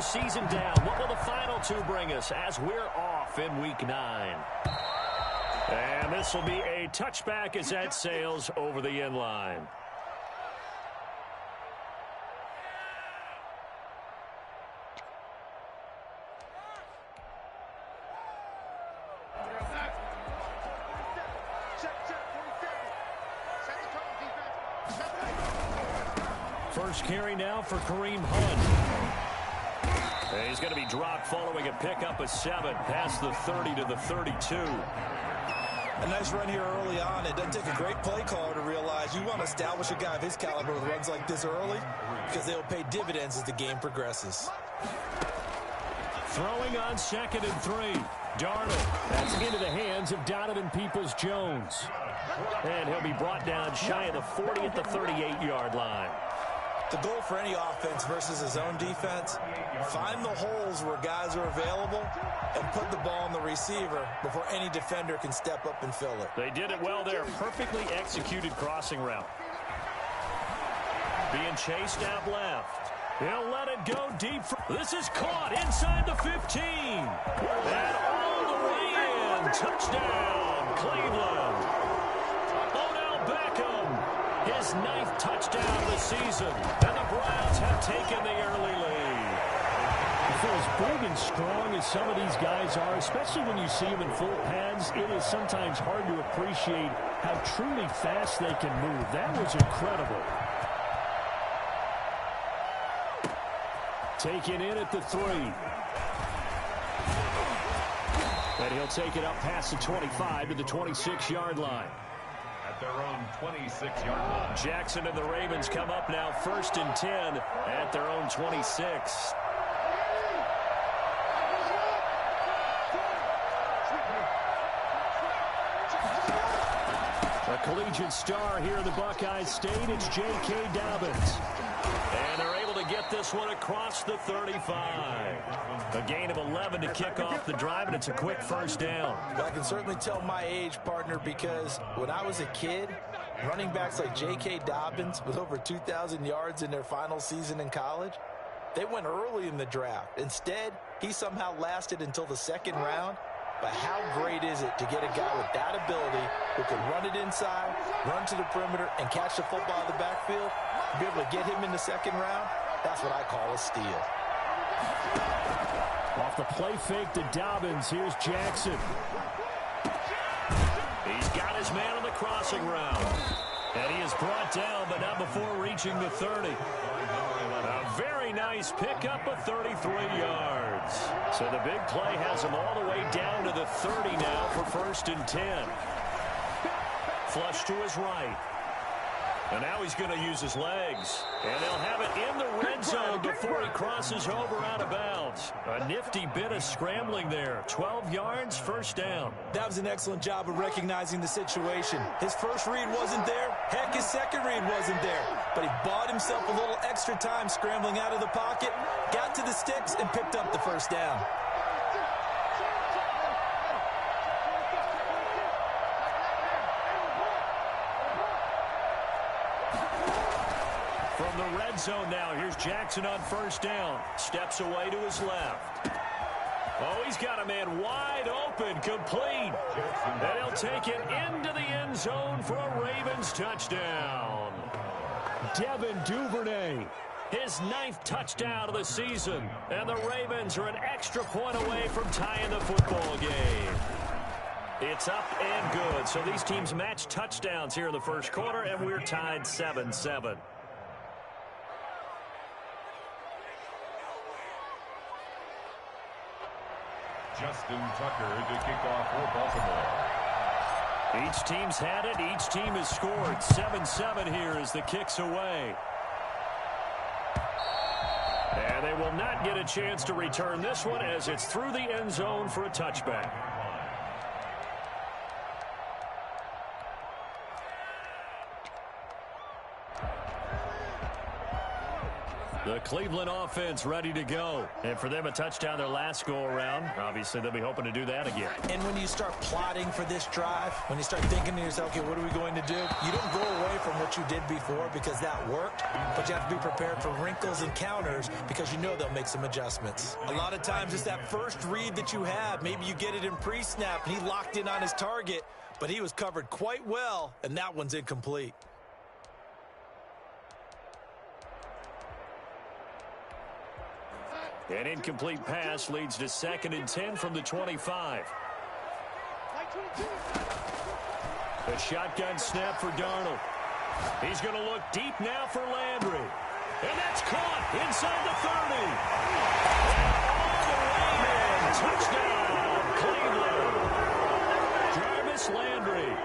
first season down. What will the final two bring us as we're off in Week 9? And this will be a touchback as that sails over the end line. First carry now for Kareem Hunt. And he's going to be dropped following a pickup of 7 past the 30 to the 32. A nice run here early on. It doesn't take a great play caller to realize you want to establish a guy of his caliber with runs like this early because they'll pay dividends as the game progresses. Throwing on 2nd and 3. Darnold. That's into the hands of Donovan Peoples-Jones. And he'll be brought down shy of the 40 at the 38-yard line. The goal for any offense versus his own defense, find the holes where guys are available and put the ball on the receiver before any defender can step up and fill it. They did it well there. Perfectly executed crossing route. Being chased out left. He'll let it go deep. This is caught inside the 15. And all the way in. Touchdown, Cleveland. Odell Beckham. His 9th touchdown of the season. And the Browns have taken the early lead. For as big and strong as some of these guys are, especially when you see them in full pads, it is sometimes hard to appreciate how truly fast they can move. That was incredible. Taken in at the 3. And he'll take it up past the 25 to the 26-yard line. At their own 26-yard line. Jackson and the Ravens come up now 1st and 10 at their own 26. A collegiate star here in the Buckeye State, it's J.K. Dobbins. And they're able to get this one across the 35. A gain of 11 to kick off the drive, and it's a quick first down. I can certainly tell my age, partner, because when I was a kid, running backs like J.K. Dobbins with over 2,000 yards in their final season in college, they went early in the draft. Instead, he somehow lasted until the 2nd round. But how great is it to get a guy with that ability who can run it inside, run to the perimeter, and catch the football in the backfield? Be able to get him in the 2nd round? That's what I call a steal. Off the play fake to Dobbins, here's Jackson. He's got his man on the crossing route. And he is brought down, but not before reaching the 30. A very nice pickup of 33 yards. So the big play has him all the way down to the 30 now for 1st and 10. Flush to his right. And now he's going to use his legs. And they'll have it in the red zone before he crosses over out of bounds. A nifty bit of scrambling there. 12 yards, 1st down. That was an excellent job of recognizing the situation. His first read wasn't there. Heck, his second read wasn't there. But he bought himself a little extra time scrambling out of the pocket, got to the sticks, and picked up the 1st down. From the red zone now, here's Jackson on 1st down. Steps away to his left. Oh, he's got a man wide open, complete. And he'll take it into the end zone for a Ravens touchdown. Devin Duvernay, his 9th touchdown of the season. And the Ravens are an extra point away from tying the football game. It's up and good. So these teams match touchdowns here in the 1st quarter, and we're tied 7-7. Justin Tucker to kick off for Baltimore. Each team's had it. Each team has scored. 7-7 here as the kick's away. And they will not get a chance to return this one as it's through the end zone for a touchback. The Cleveland offense ready to go. And for them, a touchdown their last go-around. Obviously, they'll be hoping to do that again. And when you start plotting for this drive, when you start thinking to yourself, okay, what are we going to do? You don't go away from what you did before because that worked, but you have to be prepared for wrinkles and counters because you know they'll make some adjustments. A lot of times it's that first read that you have. Maybe you get it in pre-snap, and he locked in on his target, but he was covered quite well, and that one's incomplete. An incomplete pass leads to 2nd and 10 from the 25. A shotgun snap for Darnold. He's going to look deep now for Landry. And that's caught inside the 30. And all the way in. Touchdown, Cleveland. Jarvis Landry,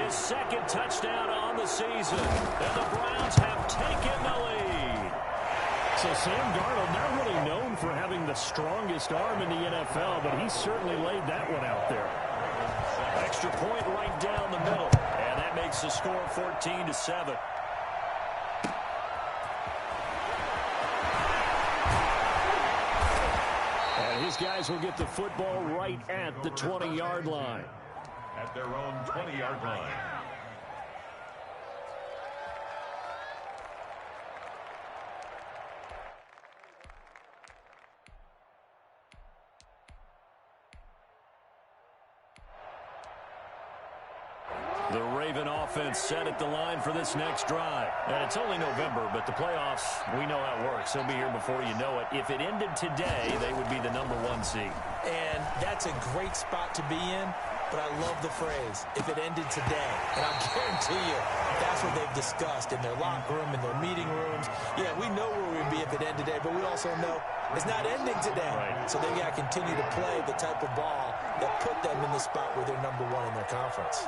his 2nd touchdown on the season. And the Browns have taken the lead. So Sam Darnold, not really known for having the strongest arm in the NFL, but he certainly laid that one out there. Extra point right down the middle, and that makes the score 14-7. And his guys will get the football right at the 20-yard line. At their own 20-yard line. The Raven offense set at the line for this next drive. And it's only November, but the playoffs, we know how it works. They'll be here before you know it. If it ended today, they would be the #1 seed. And that's a great spot to be in, but I love the phrase, if it ended today. And I guarantee you, that's what they've discussed in their locker room, in their meeting rooms. Yeah, we know where we'd be if it ended today, but we also know it's not ending today. Right. So they've got to continue to play the type of ball that put them in the spot where they're #1 in their conference.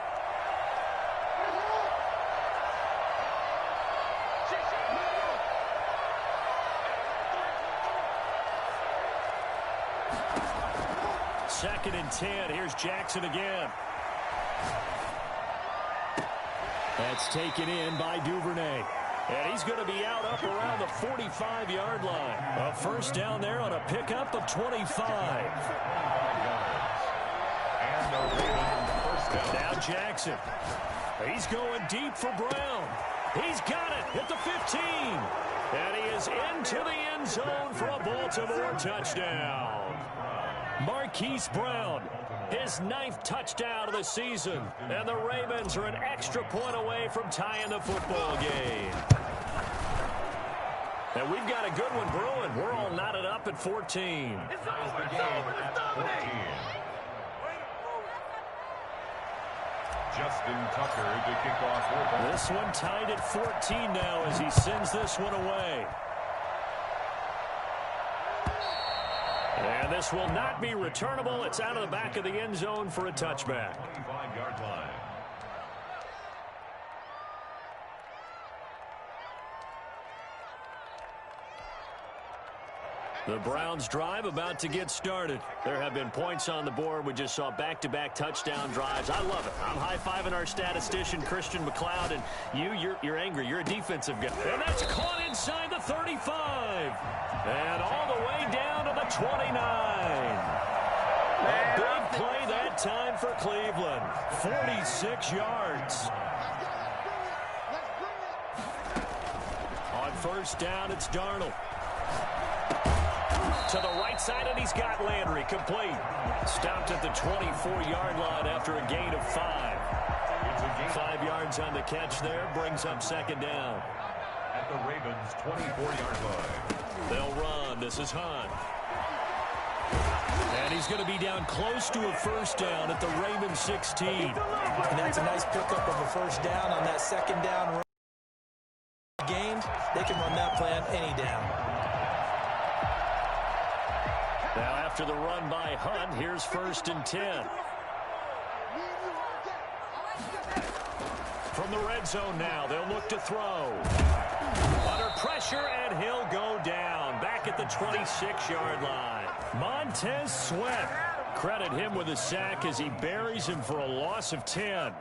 Second and 10. Here's Jackson again. That's taken in by Duvernay. And he's going to be out up around the 45-yard line. A first down there on a pickup of 25. And the Ravens first down. Now Jackson. He's going deep for Brown. He's got it at the 15. And he is into the end zone for a Baltimore touchdown. Marquise Brown, his 9th touchdown of the season. And the Ravens are an extra point away from tying the football game. And we've got a good one brewing. We're all knotted up at 14. It's over, it's over, it's 14. Justin Tucker to kick off football. This one tied at 14 now as he sends this one away. And this will not be returnable. It's out of the back of the end zone for a touchback. 25-yard line. The Browns drive about to get started. There have been points on the board. We just saw back-to-back touchdown drives. I love it. I'm high-fiving our statistician, Christian McLeod, and you're angry. You're a defensive guy. And that's caught inside the 35. And all the way down to the 29. A big play that time for Cleveland. 46 yards. On first down, it's Darnold. To the right side, and he's got Landry complete. Stopped at the 24-yard line after a gain of 5. 5 yards on the catch there, brings up second down. At the Ravens' 24-yard line. They'll run. This is Hunt. And he's going to be down close to a first down at the Ravens 16. And that's a nice pickup of a first down on that second down run. Gained, they can run that plan any down. Now after the run by Hunt, here's first and 10. From the red zone now, they'll look to throw. Under pressure, and he'll go down. Back at the 26-yard line. Montez Sweat. Credit him with a sack as he buries him for a loss of 10.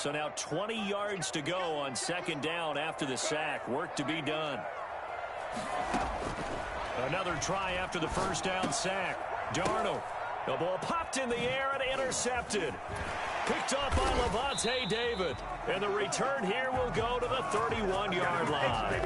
So now 20 yards to go on second down after the sack. Work to be done. Another try after the first down sack. Darnold. The ball popped in the air and intercepted. Picked up by Lavonte David. And the return here will go to the 31-yard line.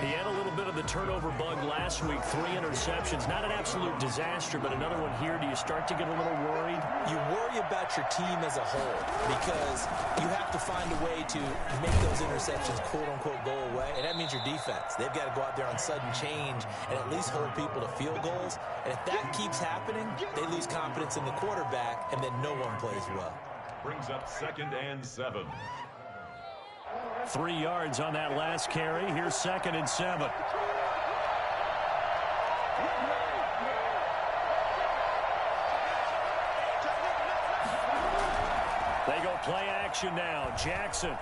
He had a little bit of the turnover bug last week. 3 interceptions. Not an absolute disaster, but another one here. Do you start to get a little worried? You worry about your team as a whole because you have to find a way to make those interceptions, quote-unquote, go away. And that means your defense. They've got to go out there on sudden change and at least hold people to field goals. And if that keeps happening, they lose confidence in the quarterback, and then no one plays well. Brings up 2nd and 7. 3 yards on that last carry. Here's 2nd and 7. They go play action now. Jackson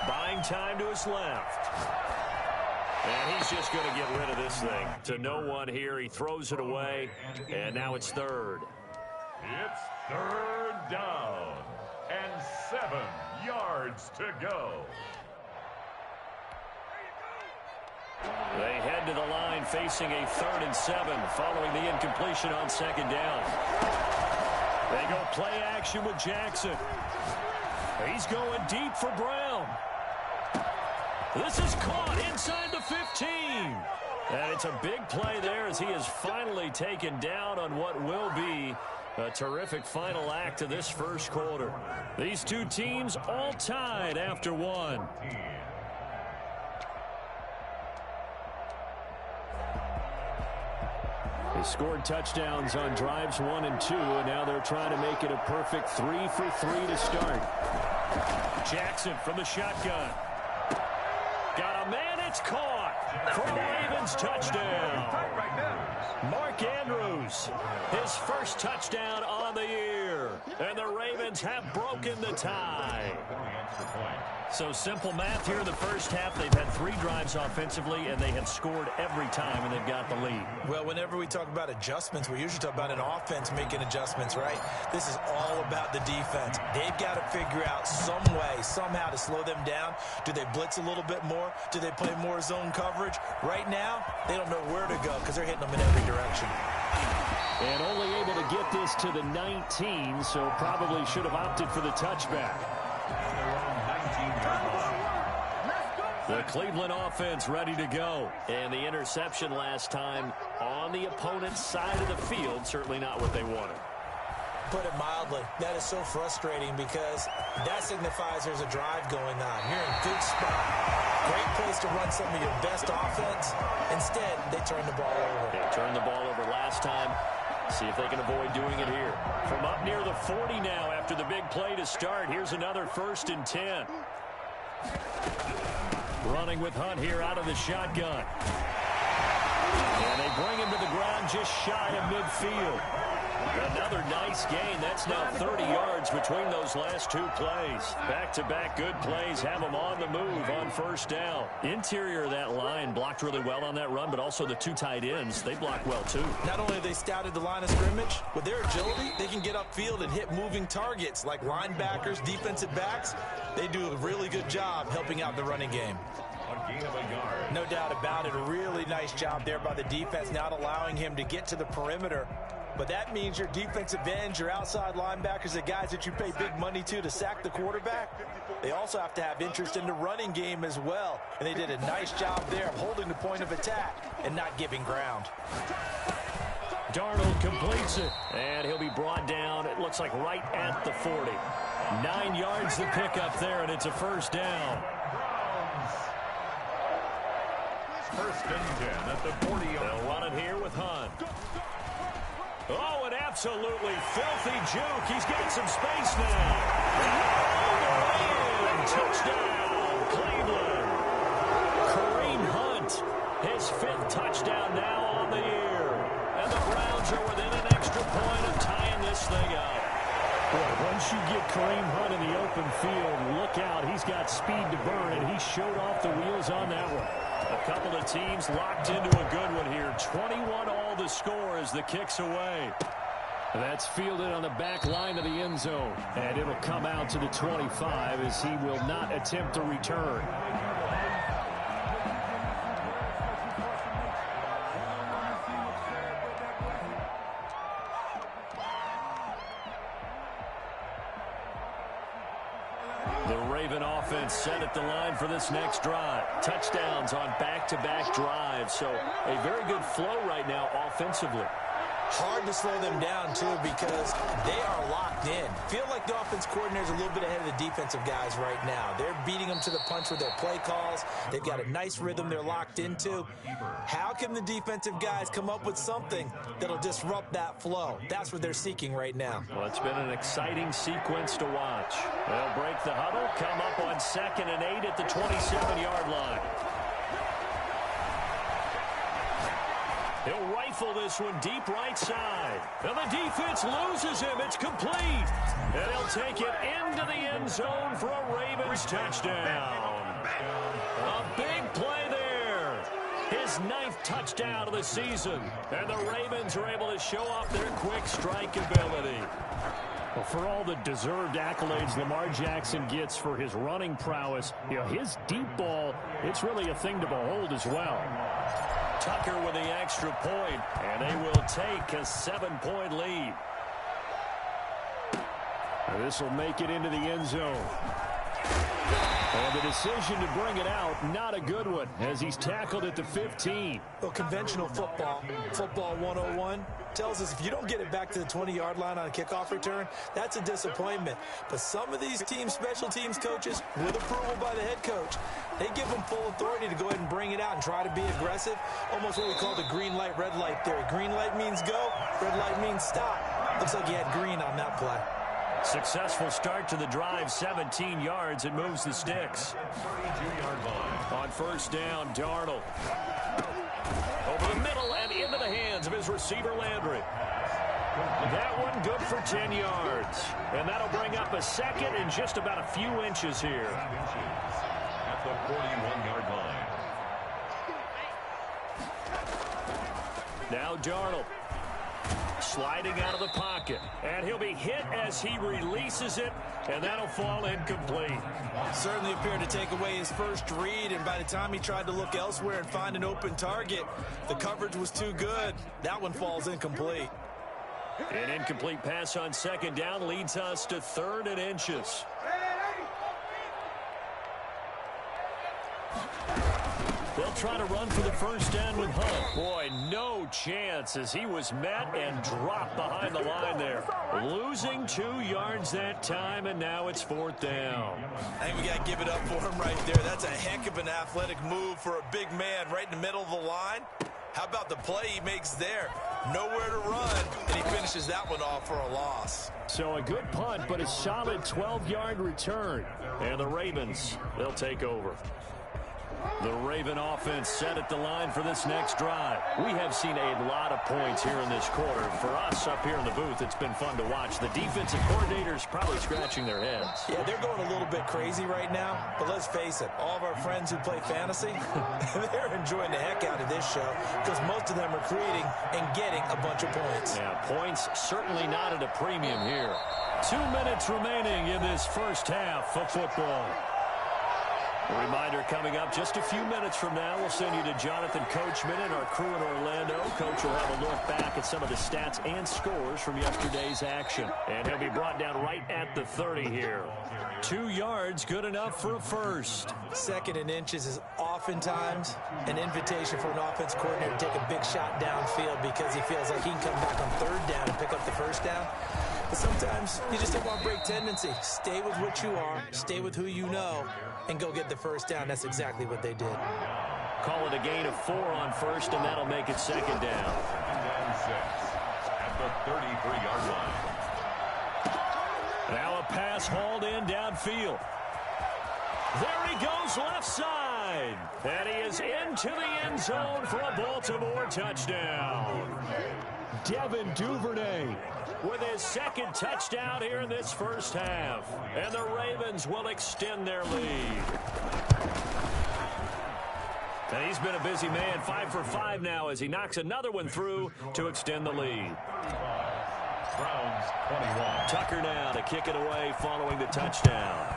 buying time to his left. And he's just going to get rid of this thing. To no one here. He throws it away. And now it's 3rd. It's 3rd down and 7 yards to go. They head to the line facing a 3rd and 7 following the incompletion on 2nd down. They go play action with Jackson. He's going deep for Brown. This is caught inside the 15. And it's a big play there as he is finally taken down on what will be a terrific final act of this first quarter. These two teams all tied after 1. They scored touchdowns on drives 1 and 2, and now they're trying to make it a perfect 3 for 3 to start. Jackson from the shotgun. Got a man, it's caught for a Ravens touchdown. Mark Andrews, his first touchdown on the year. And the Ravens have broken the tie. So simple math here in the first half. They've had 3 drives offensively, and they have scored every time, and they've got the lead. Well, whenever we talk about adjustments, we usually talk about an offense making adjustments, right? This is all about the defense. They've got to figure out some way, somehow to slow them down. Do they blitz a little bit more? Do they play more zone coverage? Right now, they don't know where to go because they're hitting them in every direction. And only able to get this to the 19, so probably should have opted for the touchback. The Cleveland offense ready to go. And the interception last time on the opponent's side of the field, certainly not what they wanted. Put it mildly, that is so frustrating because that signifies there's a drive going on. You're in a good spot. Great place to run some of your best offense. Instead, they turn the ball over. They turned the ball over last time. See if they can avoid doing it here. From up near the 40 now after the big play to start. Here's another 1st and 10. Running with Hunt here out of the shotgun. And they bring him to the ground just shy of midfield. Another nice gain. That's now 30 yards between those last 2 plays. Back-to-back good plays have them on the move on 1st down. Interior of that line blocked really well on that run, but also the 2 tight ends, they block well too. Not only have they scouted the line of scrimmage, with their agility, they can get upfield and hit moving targets like linebackers, defensive backs. They do a really good job helping out the running game. A gain of a yard. No doubt about it. A really nice job there by the defense, not allowing him to get to the perimeter. But that means your defensive ends, your outside linebackers, the guys that you pay big money to sack the quarterback, they also have to have interest in the running game as well. And they did a nice job there of holding the point of attack and not giving ground. Darnold completes it, and he'll be brought down, it looks like right at the 40. 9 yards to pick up there, and it's a 1st down. 1st and 10 at the 40-yard. They'll run it here with Hunt. Oh, an absolutely filthy juke. He's got some space now. And touchdown, Cleveland. Kareem Hunt, his 5th touchdown now on the year. And the Browns are within an extra point of tying this thing up. Boy, once you get Kareem Hunt in the open field, look out. He's got speed to burn, and he showed off the wheels on that one. A couple of teams locked into a good one here. 21 all the score as the kick's away. That's fielded on the back line of the end zone. And it'll come out to the 25 as he will not attempt to return. The Raven offense set at the line for this next drive. Touchdowns on back-to-back drives. So a very good flow right now offensively. Hard to slow them down, too, because they are locked in. Feel like the offense coordinator is a little bit ahead of the defensive guys right now. They're beating them to the punch with their play calls. They've got a nice rhythm they're locked into. How can the defensive guys come up with something that'll disrupt that flow? That's what they're seeking right now. Well, it's been an exciting sequence to watch. They'll break the huddle, come up on 2nd and 8 at the 27-yard line. He'll rifle this one deep right side. And the defense loses him. It's complete. And he'll take it into the end zone for a Ravens touchdown. A big play there. His 9th touchdown of the season. And the Ravens are able to show off their quick strike ability. Well, for all the deserved accolades Lamar Jackson gets for his running prowess, his deep ball, it's really a thing to behold as well. Tucker with the extra point, and they will take a 7-point lead. This will make it into the end zone. And the decision to bring it out, not a good one, as he's tackled at the 15. Well, conventional football 101, tells us if you don't get it back to the 20-yard line on a kickoff return, that's a disappointment. But some of these special teams coaches, with approval by the head coach, they give them full authority to go ahead and bring it out and try to be aggressive. Almost what we call the green light, red light theory. Green light means go, red light means stop. Looks like he had green on that play. Successful start to the drive, 17 yards. It moves the sticks. On 1st down, Darnold. Over the middle and into the hands of his receiver, Landry. That one good for 10 yards. And that'll bring up a 2nd and just about a few inches here. At the 41-yard line. Now Darnold. Sliding out of the pocket. And he'll be hit as he releases it, and that'll fall incomplete. Certainly appeared to take away his first read, and by the time he tried to look elsewhere and find an open target, the coverage was too good. That one falls incomplete. An incomplete pass on 2nd down leads us to 3rd and inches. They'll try to run for the 1st down with Hunt. Boy, no chance as he was met and dropped behind the line there. Losing 2 yards that time, and now it's 4th down. I think we got to give it up for him right there. That's a heck of an athletic move for a big man right in the middle of the line. How about the play he makes there? Nowhere to run, and he finishes that one off for a loss. So a good punt, but a solid 12-yard return. And the Ravens, they'll take over. The Raven offense set at the line for this next drive. We have seen a lot of points here in this quarter. For us up here in the booth, it's been fun to watch. The defensive coordinators probably scratching their heads. Yeah, they're going a little bit crazy right now. But let's face it, all of our friends who play fantasy, they're enjoying the heck out of this show because most of them are creating and getting a bunch of points. Yeah, points certainly not at a premium here. 2 minutes remaining in this first half of football. A reminder coming up just a few minutes from now. We'll send you to Jonathan Coachman and our crew in Orlando. Coach will have a look back at some of the stats and scores from yesterday's action. And he'll be brought down right at the 30 here. 2 yards, good enough for a first. 2nd and inches is oftentimes an invitation for an offense coordinator to take a big shot downfield because he feels like he can come back on 3rd down and pick up the 1st down. But sometimes you just don't want to break tendency. Stay with what you are, stay with who you know, and go get the 1st down. That's exactly what they did. Call it a gain of 4 on 1st, and that'll make it 2nd down. And 6 at the 33-yard line. Now a pass hauled in downfield. There he goes left side. And he is into the end zone for a Baltimore touchdown. Devin Duvernay with his 2nd touchdown here in this first half. And the Ravens will extend their lead. And he's been a busy man, 5 for 5 now as he knocks another one through to extend the lead. Browns 21. Tucker now to kick it away following the touchdown.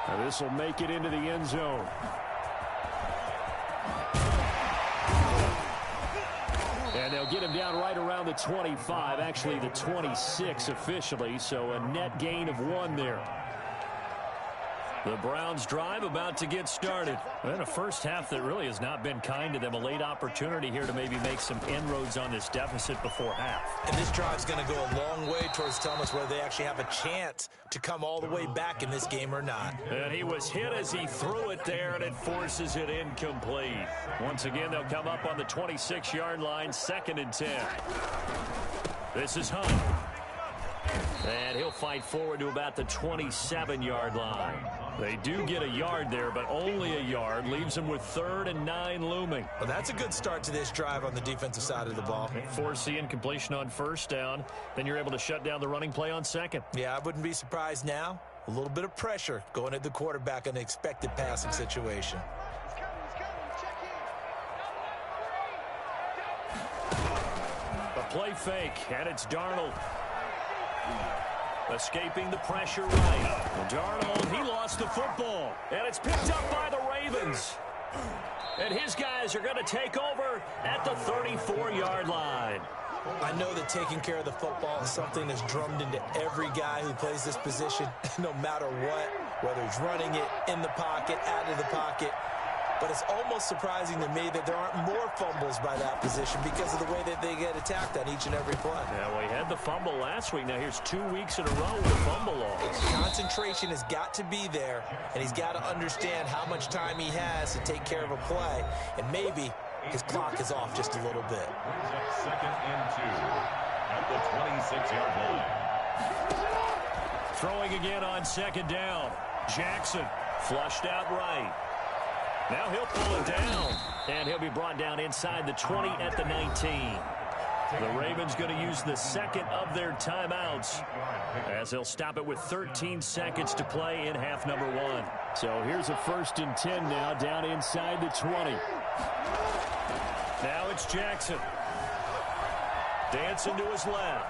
Now this will make it into the end zone. And they'll get him down right around the 25, actually the 26 officially, so a net gain of 1 there. The Browns drive about to get started. And a first half that really has not been kind to them. A late opportunity here to maybe make some inroads on this deficit before half. And this drive's going to go a long way towards telling us whether they actually have a chance to come all the way back in this game or not. And he was hit as he threw it there, and it forces it incomplete. Once again, they'll come up on the 26-yard line, 2nd and 10. This is Hunt. And he'll fight forward to about the 27-yard line. They do get a yard there, but only a yard. Leaves them with 3rd and 9 looming. Well, that's a good start to this drive on the defensive side of the ball. Force the incompletion on 1st down. Then you're able to shut down the running play on 2nd. Yeah, I wouldn't be surprised now. A little bit of pressure going at the quarterback in an expected passing situation. A play fake, and it's Darnold. Escaping the pressure right. Darnold, he lost the football. And it's picked up by the Ravens. And his guys are going to take over at the 34-yard line. I know that taking care of the football is something that's drummed into every guy who plays this position, no matter what, whether he's running it in the pocket, out of the pocket. But it's almost surprising to me that there aren't more fumbles by that position because of the way that they get attacked on each and every play. Yeah, we had the fumble last week. Now here's 2 weeks in a row with a fumble loss. Concentration has got to be there, and he's got to understand how much time he has to take care of a play, and maybe his clock is off just a little bit. 2nd and 2 at the 26-yard line. Throwing again on 2nd down. Jackson flushed out right. Now he'll pull it down, and he'll be brought down inside the 20 at the 19. The Ravens going to use the 2nd of their timeouts as they'll stop it with 13 seconds to play in half number 1. So here's a 1st and 10 now down inside the 20. Now it's Jackson. Dancing to his left.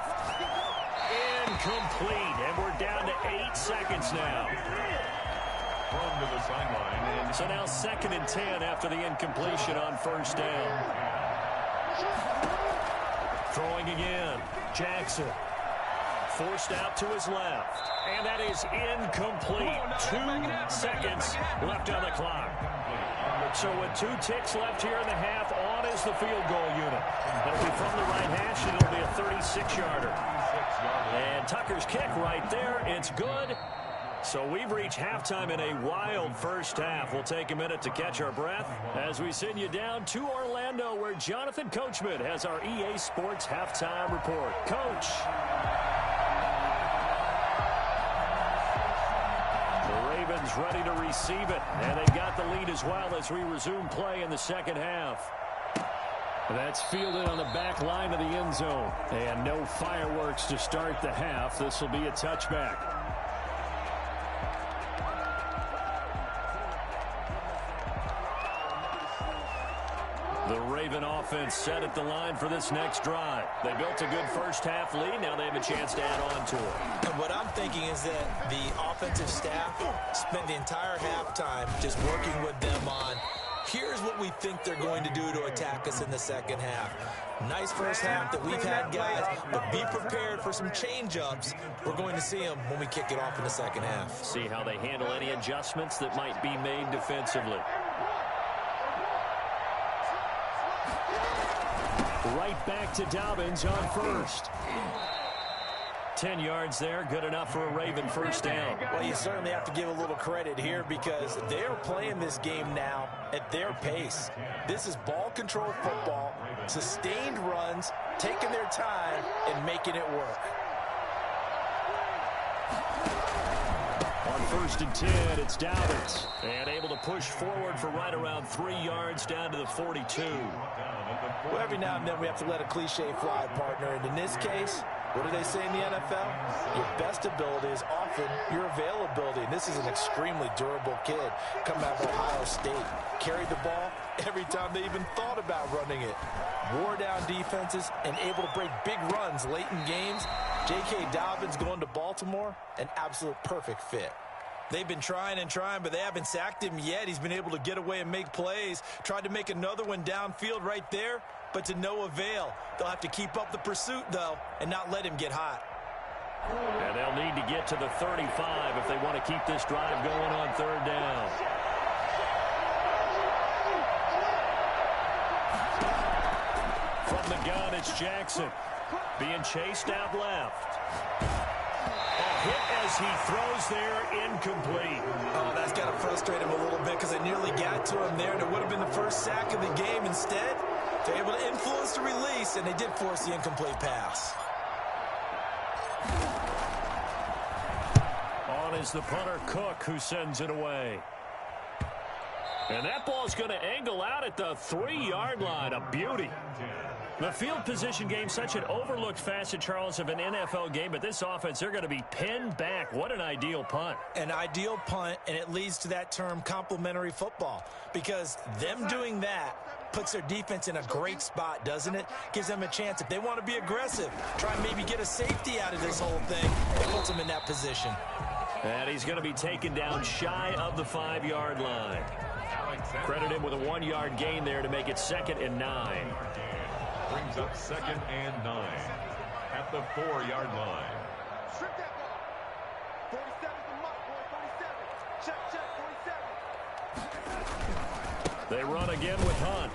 Incomplete, and we're down to 8 seconds now. To the sideline. So now 2nd and 10 after the incompletion on 1st down. Throwing again. Jackson. Forced out to his left. And that is incomplete. 2 seconds left on the clock. So with 2 ticks left here in the half, on is the field goal unit. It'll be from the right hash, and it'll be a 36-yarder. And Tucker's kick right there. It's good. So we've reached halftime in a wild first half. We'll take a minute to catch our breath as we send you down to Orlando, where Jonathan Coachman has our EA Sports Halftime Report. Coach. The Ravens ready to receive it, and they've got the lead as well as we resume play in the 2nd half. That's fielded on the back line of the end zone. And no fireworks to start the half. This will be a touchback. The Raven offense set at the line for this next drive. They built a good first half lead. Now they have a chance to add on to it. And what I'm thinking is that the offensive staff spent the entire halftime just working with them on, here's what we think they're going to do to attack us in the 2nd half. Nice first half that we've had, guys, but be prepared for some change-ups. We're going to see them when we kick it off in the 2nd half. See how they handle any adjustments that might be made defensively. Right back to Dobbins on 1st. 10 yards there, good enough for a Raven first down. Well, you certainly have to give a little credit here because they're playing this game now at their pace. This is ball control football, sustained runs, taking their time, and making it work. On 1st and 10, it's Dobbins. And able to push forward for right around 3 yards down to the 42. Well, every now and then we have to let a cliche fly, partner. And in this case, what do they say in the NFL? Your best ability is often your availability. And this is an extremely durable kid coming out of Ohio State. Carried the ball every time they even thought about running it. Wore down defenses and able to break big runs late in games. J.K. Dobbins going to Baltimore, an absolute perfect fit. They've been trying and trying, but they haven't sacked him yet. He's been able to get away and make plays. Tried to make another one downfield right there, but to no avail. They'll have to keep up the pursuit, though, and not let him get hot. And they'll need to get to the 35 if they want to keep this drive going on third down. From the gun, it's Jackson. Being chased out left. A hit as he throws there, incomplete. Oh, that's got to frustrate him a little bit because they nearly got to him there, and it would have been the first sack of the game. Instead, they're able to influence the release, and they did force the incomplete pass. On is the punter, Cook, who sends it away. And that ball's going to angle out at the 3-yard line. A beauty. The field position game, such an overlooked facet, Charles, of an NFL game, but this offense, they're going to be pinned back. What an ideal punt. An ideal punt, and it leads to that term complementary football, because them doing that puts their defense in a great spot, doesn't it? Gives them a chance. If they want to be aggressive, try and maybe get a safety out of this whole thing, it puts them in that position. And he's going to be taken down shy of the 5-yard line. Credit him with a 1-yard gain there to make it 2nd and 9. Brings up 2nd and 9 at the 4-yard line. Strip that ball. 47 the mark, boy. 47. Check, 47. They run again with Hunt.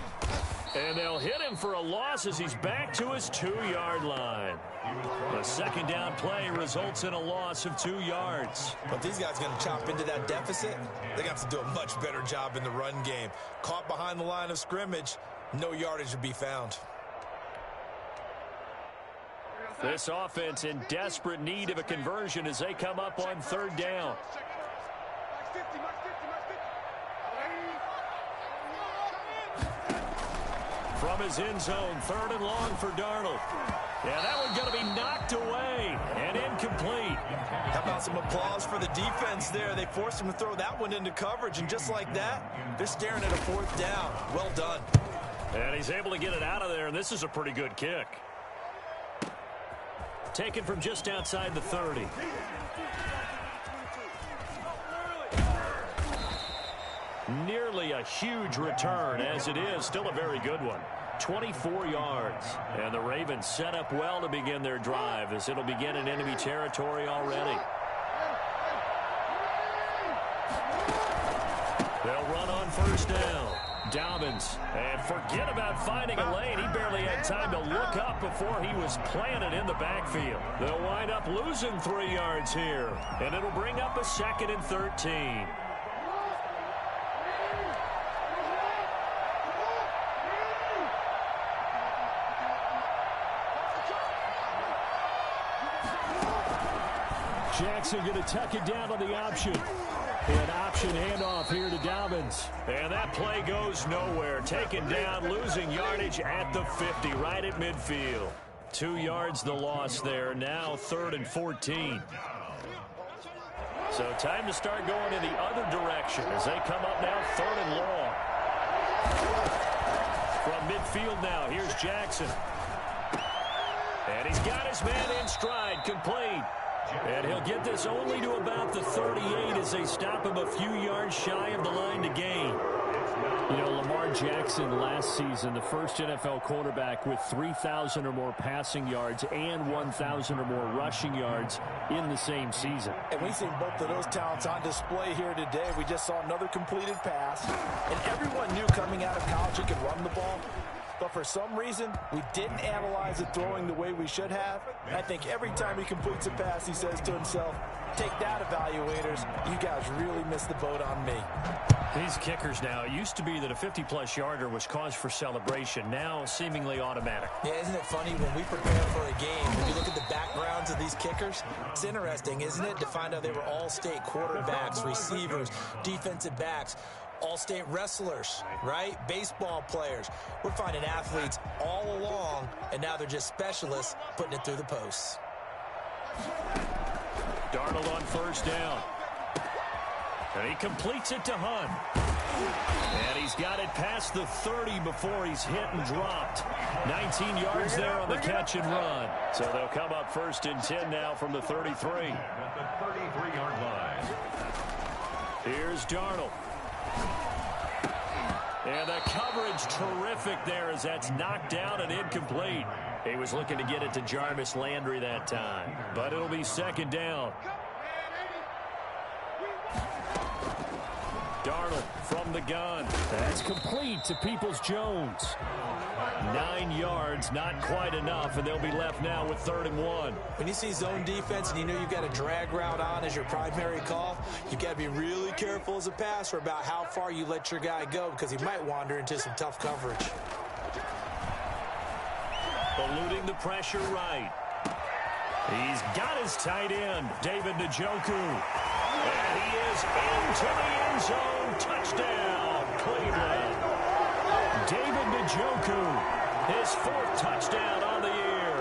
And they'll hit him for a loss as he's back to his 2-yard line. A second down play results in a loss of 2 yards. But these guys are going to chop into that deficit. They got to do a much better job in the run game. Caught behind the line of scrimmage, no yardage to be found. This offense in desperate need of a conversion as they come up on 3rd down. From his end zone, 3rd and long for Darnold. Yeah, that one's going to be knocked away and incomplete. How about some applause for the defense there? They forced him to throw that one into coverage, and just like that, they're staring at a 4th down. Well done. And he's able to get it out of there, and this is a pretty good kick. Taken from just outside the 30. Nearly a huge return, as it is still a very good one. 24 yards. And the Ravens set up well to begin their drive as it'll begin in enemy territory already. They'll run on 1st down. Dobbins, and forget about finding a lane. He barely had time to look up before he was planted in the backfield. They'll wind up losing 3 yards here, and it'll bring up a 2nd and 13. Jackson going to tuck it down on the option. An option handoff here to Dobbins. And that play goes nowhere. Taken down, losing yardage at the 50, right at midfield. 2 yards the loss there. Now 3rd and 14. So time to start going in the other direction as they come up now 3rd and long. From midfield now, here's Jackson. And he's got his man in stride, complete. And he'll get this only to about the 38 as they stop him a few yards shy of the line to gain. You know, Lamar Jackson last season, the first NFL quarterback with 3,000 or more passing yards and 1,000 or more rushing yards in the same season. And we've seen both of those talents on display here today. We just saw another completed pass. And everyone knew coming out of college he could run the ball. But for some reason, we didn't analyze it throwing the way we should have. I think every time he completes a pass, he says to himself, take that, evaluators. You guys really missed the boat on me. These kickers now, it used to be that a 50-plus yarder was cause for celebration. Now, seemingly automatic. Yeah, isn't it funny when we prepare for a game, when you look at the backgrounds of these kickers? It's interesting, isn't it, to find out they were all-state quarterbacks, receivers, defensive backs, all-state wrestlers, right? Baseball players. We're finding athletes all along, and now they're just specialists putting it through the posts. Darnold on 1st down. And he completes it to Hunt. And he's got it past the 30 before he's hit and dropped. 19 yards there on the catch and run. So they'll come up 1st and 10 now from the 33. At the 33-yard line. Here's Darnold. And the coverage terrific there as that's knocked down and incomplete. He was looking to get it to Jarvis Landry that time. But it'll be 2nd down. Darnold from the gun. That's complete to Peoples-Jones. 9 yards, not quite enough, and they'll be left now with 3rd and 1. When you see zone defense and you know you've got a drag route on as your primary call, you've got to be really careful as a passer about how far you let your guy go because he might wander into some tough coverage. Eluding the pressure right. He's got his tight end, David Njoku. And he is into the end zone. Touchdown, Cleveland. David Njoku, his 4th touchdown on the year.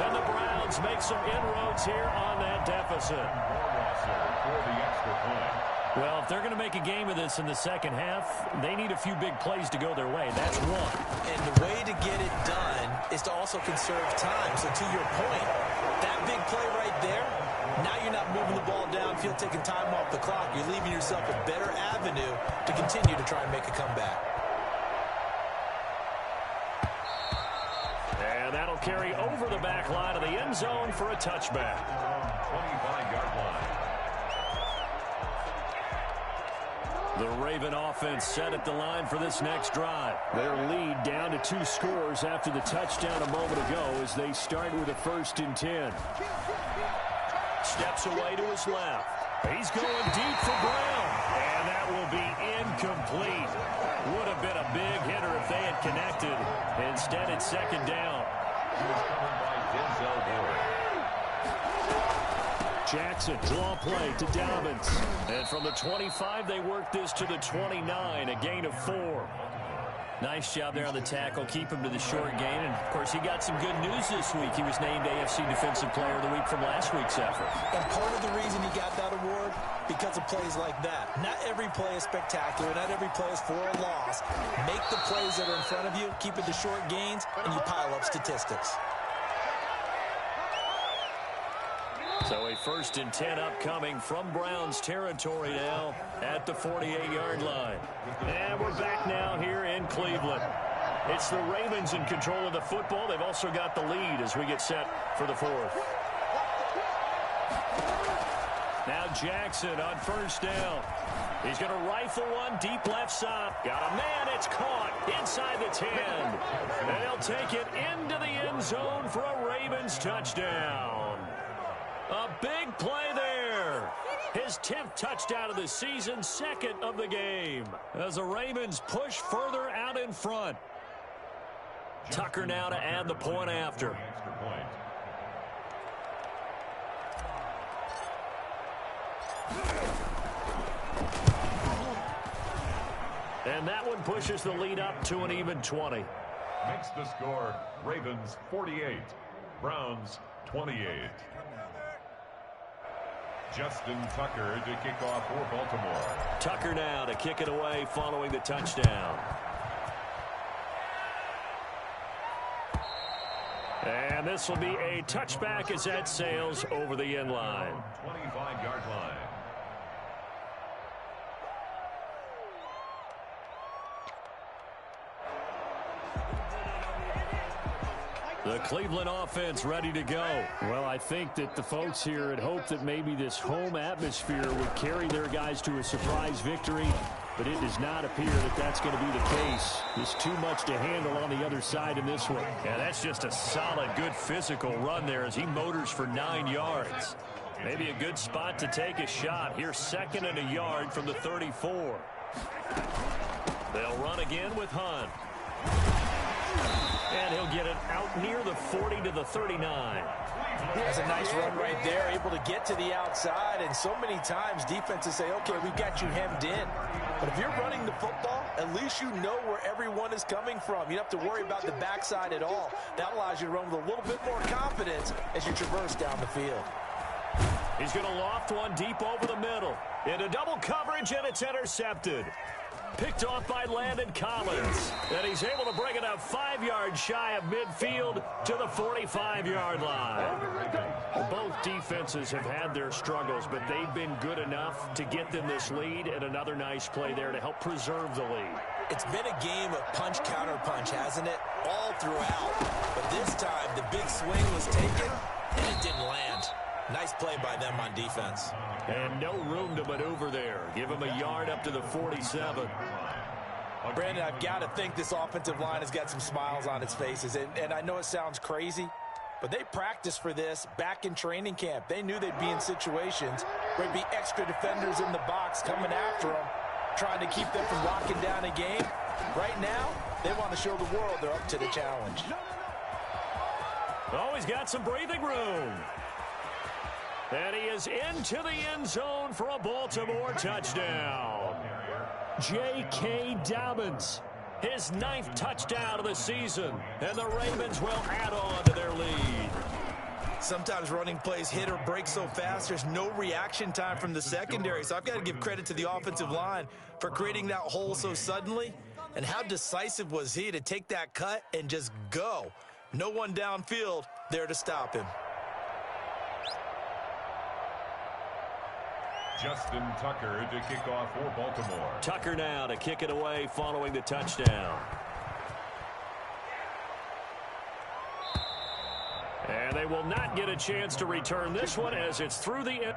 And the Browns make some inroads here on that deficit. For the extra point. Well, if they're going to make a game of this in the second half, they need a few big plays to go their way. That's one. And the way to get it done is to also conserve time. So to your point, that big play right there, now you're not moving the ball downfield, taking time off the clock. You're leaving yourself a better avenue to continue to try and make a comeback. And that'll carry over the back line of the end zone for a touchback. 25-yard line. The Raven offense set at the line for this next drive. Their lead down to 2 scores after the touchdown a moment ago as they start with a 1st and 10. Steps away to his left. He's going deep for Brown. And that will be incomplete. Would have been a big hitter if they had connected. Instead, it's 2nd down. He was covered by Denzel Ward. Jackson, draw play to Dobbins. And from the 25, they work this to the 29, a gain of 4. Nice job there on the tackle. Keep him to the short gain. And, of course, he got some good news this week. He was named AFC Defensive Player of the Week from last week's effort. And part of the reason he got that award, because of plays like that. Not every play is spectacular. Not every play is for a loss. Make the plays that are in front of you, keep it to short gains, and you pile up statistics. So a 1st and 10 upcoming from Browns territory now at the 48-yard line. And we're back now here in Cleveland. It's the Ravens in control of the football. They've also got the lead as we get set for the 4th. Now Jackson on 1st down. He's going to rifle one deep left side. Got a man. It's caught inside the 10. And he'll take it into the end zone for a Ravens touchdown. A big play there. His 10th touchdown of the season, 2nd of the game. As the Ravens push further out in front. Tucker now to add the point after. Extra point. And that one pushes the lead up to an even 20. Makes the score Ravens 48, Browns 28. Justin Tucker to kick off for Baltimore. Tucker now to kick it away following the touchdown. And this will be a touchback as that sails over the end line. 25-yard line. The Cleveland offense ready to go. Well, I think that the folks here had hoped that maybe this home atmosphere would carry their guys to a surprise victory, but it does not appear that that's going to be the case. There's too much to handle on the other side in this one. Yeah, that's just a solid, good physical run there as he motors for 9 yards. Maybe a good spot to take a shot. Here's 2nd and a yard from the 34. They'll run again with Hunt. And he'll get it out near the 40 to the 39. That's a nice run right there, able to get to the outside. And so many times defenses say, okay, we've got you hemmed in. But if you're running the football, at least you know where everyone is coming from. You don't have to worry about the backside at all. That allows you to run with a little bit more confidence as you traverse down the field. He's going to loft one deep over the middle. Into double coverage, and it's intercepted. picked off by Landon Collins. And he's able to bring it up 5 yards shy of midfield to the 45-yard line. Both defenses have had their struggles, but they've been good enough to get them this lead, and another nice play there to help preserve the lead. It's been a game of punch-counter-punch, hasn't it? All throughout. But this time, the big swing was taken, and it didn't land. Nice play by them on defense. And no room to maneuver there. Give him a yard up to the 47. Brandon, I've got to think this offensive line has got some smiles on its faces. And I know it sounds crazy, but they practiced for this back in training camp. They knew they'd be in situations where there'd be extra defenders in the box coming after them, trying to keep them from locking down a game. Right now, they want to show the world they're up to the challenge. Oh, he's got some breathing room. And he is into the end zone for a Baltimore touchdown. J.K. Dobbins, his 9th touchdown of the season, and the Ravens will add on to their lead. Sometimes running plays hit or break so fast, there's no reaction time from the secondary. So I've got to give credit to the offensive line for creating that hole so suddenly. And how decisive was he to take that cut and just go? No one downfield there to stop him. Justin Tucker to kick off for Baltimore. Tucker now to kick it away following the touchdown. And they will not get a chance to return this one as it's through the end.